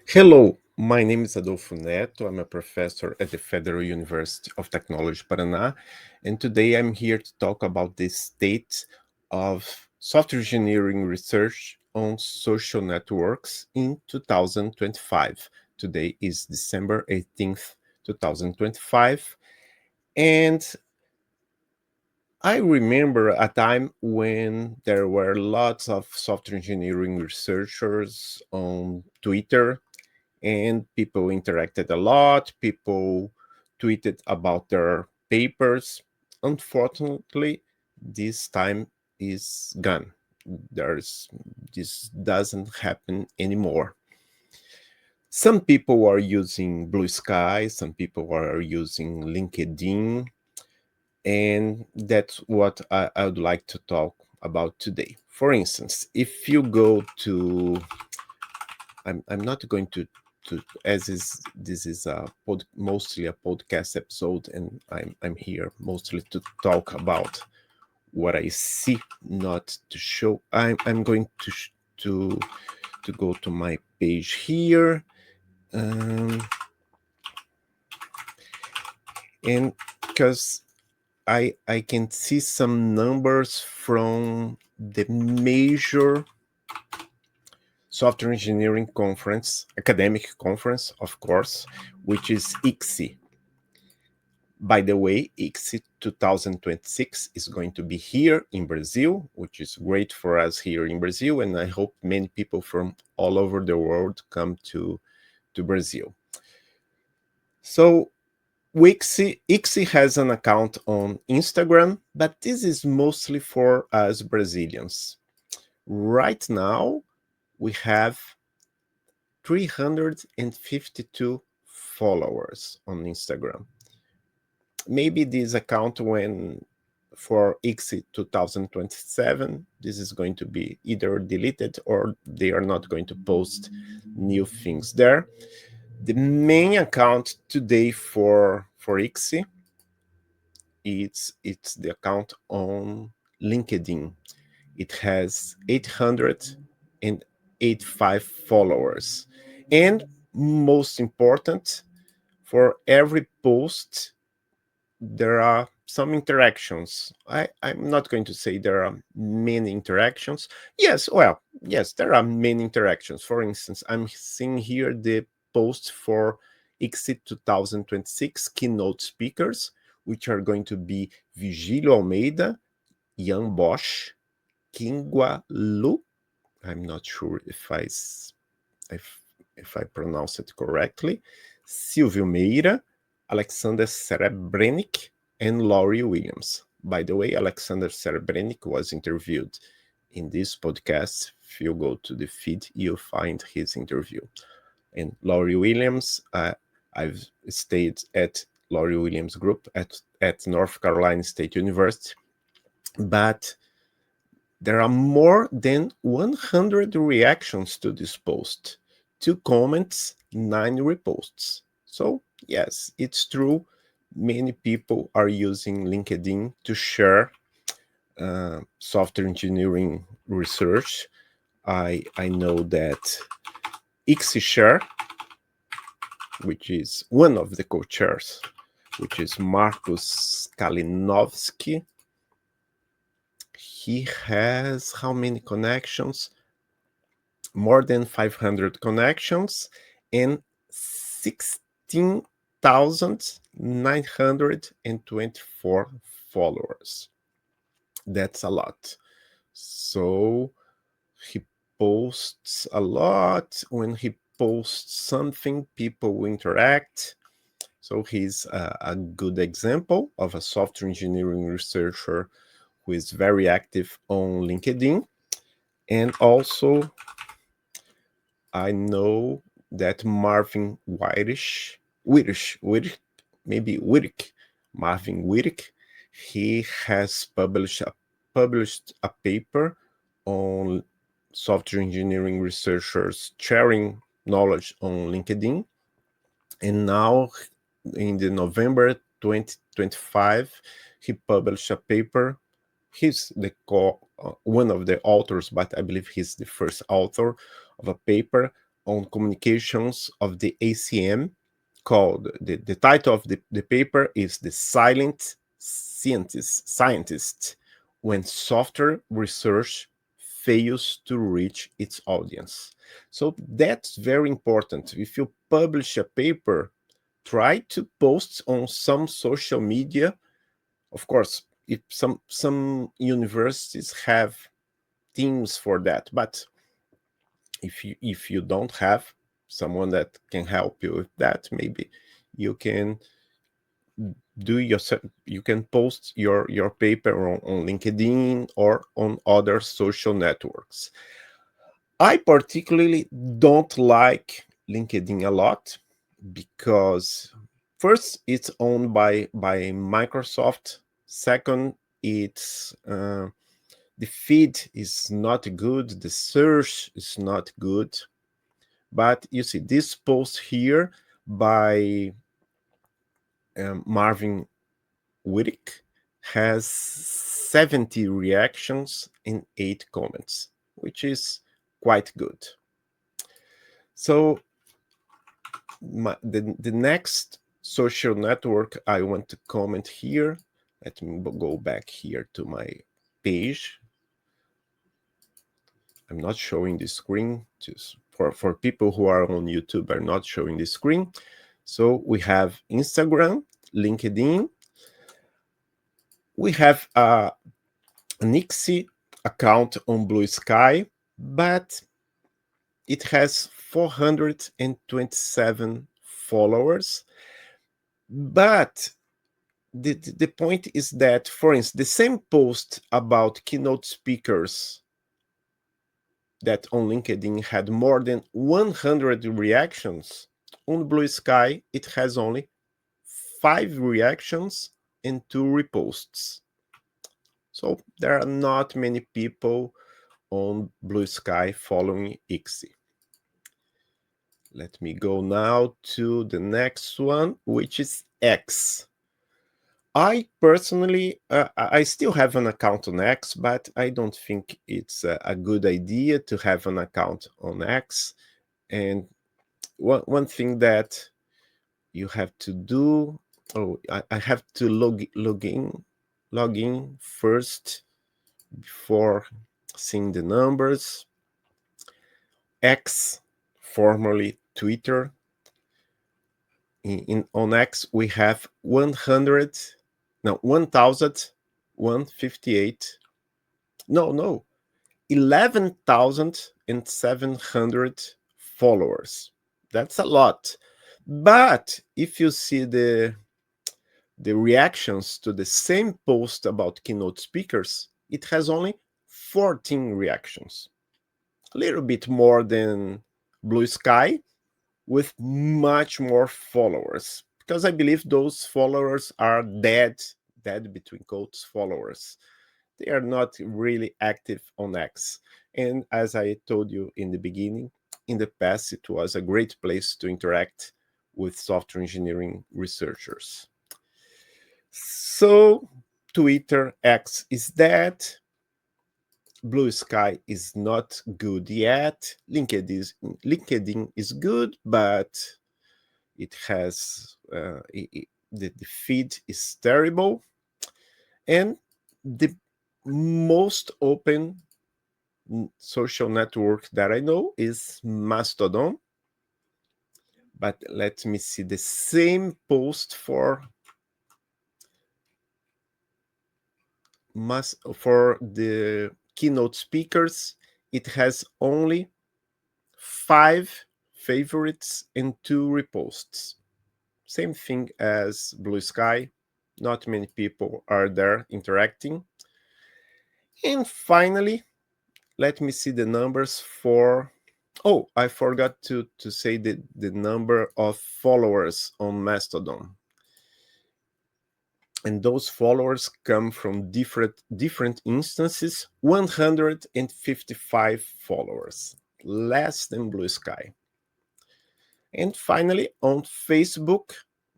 Hello, my name is Adolfo Neto. I'm a professor at the Federal University of Technology, Paraná, and today I'm here to talk about the state of software engineering research on social networks in 2025. Today is December 18th, 2025, and I remember a time when there were lots of software engineering researchers on Twitter and people interacted a lot. People tweeted about their papers. Unfortunately, this time is gone. There's this doesn't happen anymore. Some people are using Blue Sky, some people are using LinkedIn, and that's what I would like to talk about today. For instance, if you go to I'm not going to as is this is mostly a podcast episode, and I'm here mostly to talk about what I see, not to show. I'm going to go to my page here, and because I can see some numbers from the major software engineering conference, academic conference, of course, which is ICSE. By the way, ICSE 2026 is going to be here in Brazil, which is great for us here in Brazil, and I hope many people from all over the world come to Brazil. So ICSE has an account on Instagram, but this is mostly for us Brazilians. Right now, we have 352 followers on Instagram. Maybe this account, when for ICSE 2027, this is going to be either deleted or they are not going to post new things there. The main account today for ICSE, it's the account on LinkedIn. It has 885 followers. And most important, for every post, there are some interactions. I'm not going to say there are many interactions. Yes, well, yes, there are many interactions. For instance, I'm seeing here the post for ICSE 2026 keynote speakers, which are going to be Vigílio Almeida, Ian Bosch, Kingwa Lu. I'm not sure if I pronounce it correctly. Silvio Meira, Alexander Serebrennik, and Laurie Williams. By the way, Alexander Serebrennik was interviewed in this podcast. If you go to the feed, you'll find his interview. And Laurie Williams, I've stayed at Laurie Williams Group at North Carolina State University, but there are more than 100 reactions to this post, 2 comments, 9 reposts. So, yes, it's true. Many people are using LinkedIn to share software engineering research. I know that ICSE which is one of the co-chairs, which is Markus Kalinowski, he has how many connections? More than 500 connections and 16,924 followers. That's a lot. So he posts a lot. When he posts something, people will interact. So he's a good example of a software engineering researcher who is very active on LinkedIn. And also, I know that Marvin Marvin Whittick, he has published a paper on software engineering researchers sharing knowledge on LinkedIn. And now in the November 2025, he published a paper. He's one of the authors, but I believe he's the first author of a paper on communications of the ACM, called the title of the paper is The Silent Scientist When Software Research Fails to Reach Its Audience. So that's very important. If you publish a paper, try to post on some social media. Of course, if some universities have teams for that, but if you don't have someone that can help you with that, maybe you can you can post your paper on LinkedIn or on other social networks. I particularly don't like LinkedIn a lot because first, it's owned by Microsoft. Second, it's the feed is not good, the search is not good. But you see, this post here by Marvin Wittick has 70 reactions and 8 comments, which is quite good. So the next social network I want to comment here, let me go back here to my page. I'm not showing the screen, just for people who are on YouTube, I'm not showing the screen. So we have Instagram, LinkedIn. We have an ICSI account on Blue Sky, but it has 427 followers. But the point is that, for instance, the same post about keynote speakers that on LinkedIn had more than 100 reactions, on Blue Sky, it has only 5 reactions and 2 reposts. So there are not many people on Blue Sky following ICSI. Let me go now to the next one, which is X. I personally, I still have an account on X, but I don't think it's a good idea to have an account on X. And one thing that you have to do, I have to log in first before seeing the numbers. X, formerly Twitter. On X, we have 1,158. No, 11,700 followers. That's a lot. But if you see the reactions to the same post about keynote speakers, it has only 14 reactions. A little bit more than Blue Sky, with much more followers, because I believe those followers are dead between quotes followers. They are not really active on X. And as I told you in the beginning, in the past, it was a great place to interact with software engineering researchers. So Twitter X is dead. Blue Sky is not good yet. LinkedIn is good, but it has the feed is terrible. And the most open social network that I know is Mastodon. But let me see the same post for the keynote speakers. It has only 5 favorites and 2 reposts. Same thing as Blue Sky. Not many people are there interacting. And finally, let me see the numbers for... Oh, I forgot to say the number of followers on Mastodon. And those followers come from different instances. 155 followers, less than Blue Sky. And finally, on Facebook,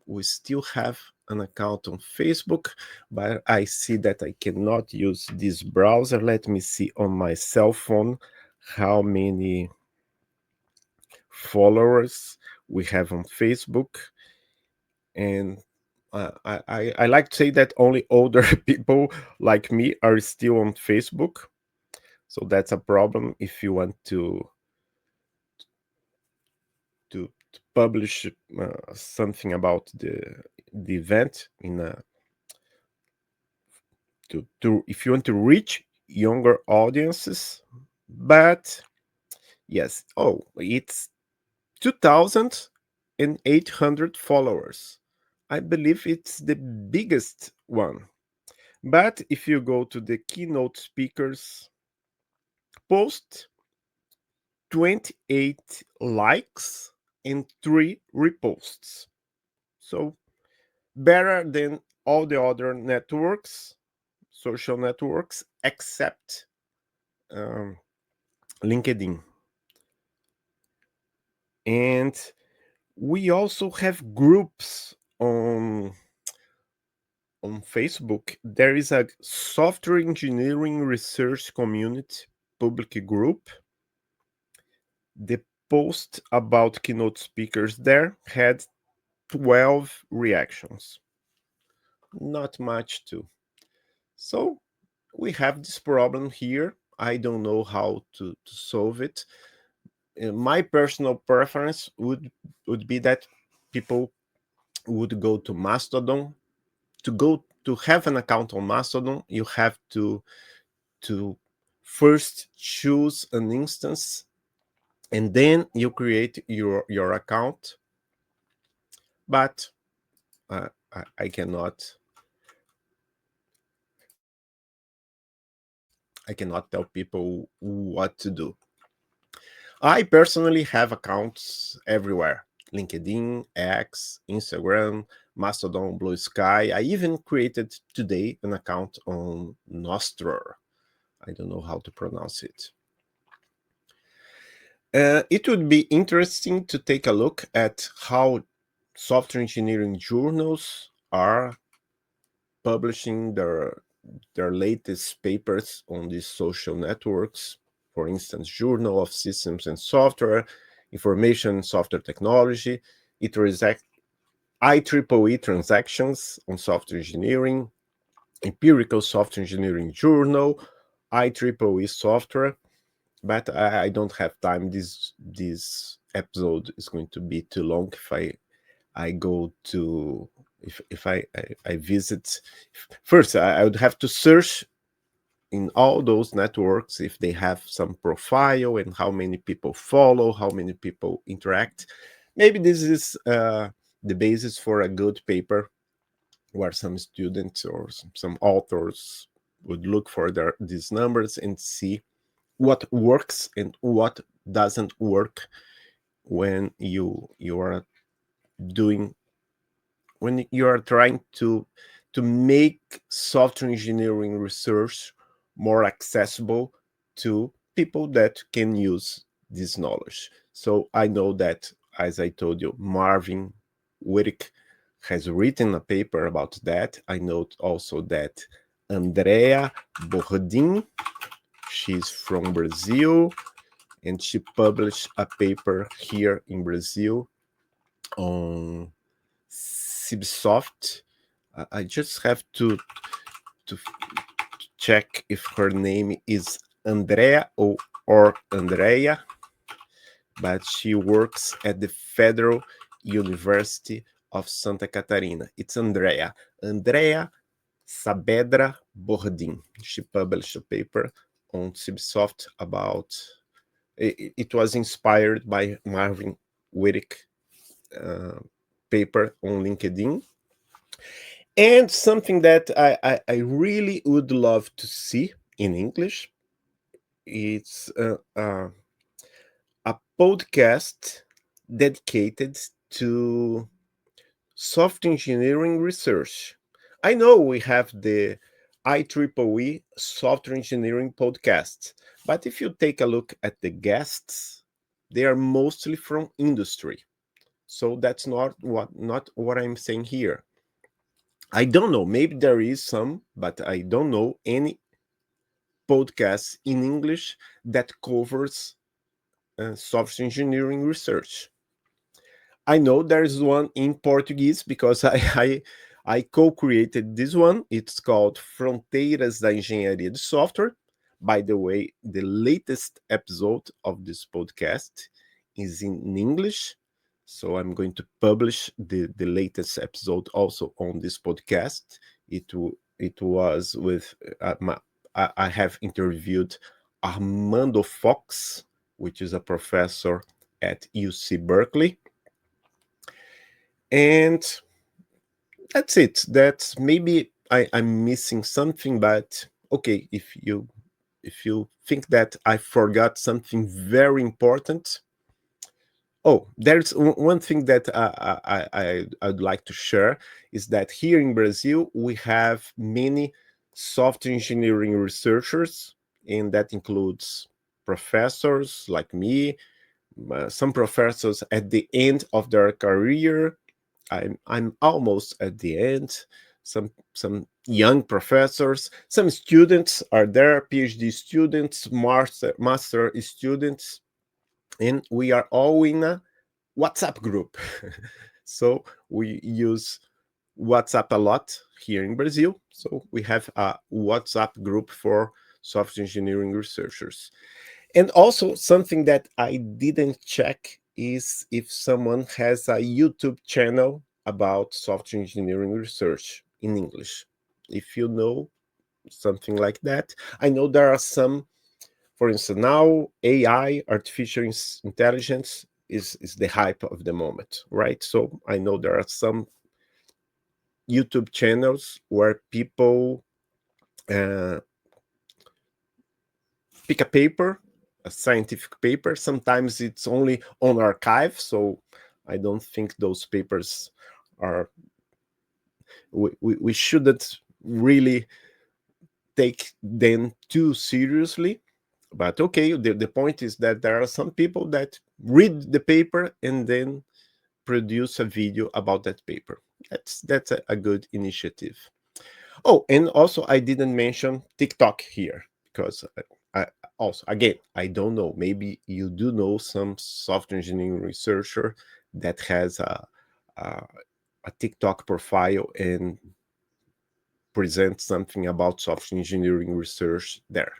we still have an account on Facebook, but I see that I cannot use this browser. Let me see on my cell phone how many followers we have on Facebook. And I like to say that only older people like me are still on Facebook. So that's a problem if you want to publish something about the event in a to if you want to reach younger audiences. But yes, oh, it's 2,800 followers. I believe it's the biggest one. But if you go to the keynote speakers post, 28 likes and 3 reposts. So better than all the other networks, social networks, except um, LinkedIn. And we also have groups on Facebook. There is a software engineering research community public group. The post about keynote speakers there had 12 reactions. Not much too. So we have this problem here. I don't know how to solve it. My personal preference would be that people would go to Mastodon. To have an account on Mastodon, you have to first choose an instance, and then you create your account. But I cannot tell people what to do. I personally have accounts everywhere: LinkedIn, X, Instagram, Mastodon, Blue Sky. I even created today an account on Nostr. I don't know how to pronounce it. It would be interesting to take a look at how software engineering journals are publishing their latest papers on these social networks. For instance, Journal of Systems and Software, Information Software Technology, IEEE Transactions on Software Engineering, Empirical Software Engineering Journal, IEEE Software. But I don't have time. This episode is going to be too long if I go to if I visit. First, I would have to search in all those networks if they have some profile and how many people follow, how many people interact. Maybe this is the basis for a good paper where some students or some authors would look for these numbers and see what works and what doesn't work when you are doing when you are trying to make software engineering research more accessible to people that can use this knowledge. So I know that, as I told you, Marvin Wittig has written a paper about that. I know also that Andrea Bordin, she's from Brazil, and she published a paper here in Brazil on Cibsoft. I just have to check if her name is Andrea or Andrea, but she works at the Federal University of Santa Catarina. It's Andrea Saavedra Bordin. She published a paper on Cibsoft about it was inspired by Marvin Wittig uh, paper on LinkedIn. And something that I really would love to see in English, it's a podcast dedicated to software engineering research. I know we have the IEEE Software Engineering podcast, but if you take a look at the guests, they are mostly from industry. So that's not what I'm saying here. I don't know. Maybe there is some, but I don't know any podcast in English that covers software engineering research. I know there is one in Portuguese because I co-created this one. It's called Fronteiras da Engenharia de Software. By the way, the latest episode of this podcast is in English. So I'm going to publish the latest episode also on this podcast. It was with I have interviewed Armando Fox, which is a professor at UC Berkeley, and that's it. That's maybe I'm missing something, but okay, if you think that I forgot something very important. Oh, there's one thing that I'd like to share is that here in Brazil we have many software engineering researchers, and that includes professors like me, some professors at the end of their career. I'm almost at the end. Some young professors, some students are there, PhD students, master students, and we are all in a WhatsApp group. So we use WhatsApp a lot here in Brazil. So we have a WhatsApp group for software engineering researchers. And also, something that I didn't check is if someone has a YouTube channel about software engineering research in English. If you know something like that, I know there are some. For instance, now AI, artificial intelligence, is the hype of the moment, right? So I know there are some YouTube channels where people uh, pick a paper, a scientific paper. Sometimes it's only on archive, so I don't think those papers are. We shouldn't really take them too seriously. But okay, the point is that there are some people that read the paper and then produce a video about that paper. That's a good initiative. Oh, and also I didn't mention TikTok here because I also, again, I don't know. Maybe you do know some software engineering researcher that has a, a TikTok profile and presents something about software engineering research there.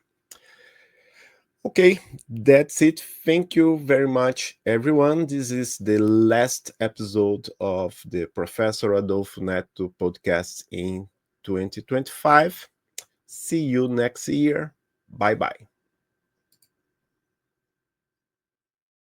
Okay, that's it. Thank you very much, everyone. This is the last episode of the Professor Adolfo Neto podcast in 2025. See you next year. Bye bye.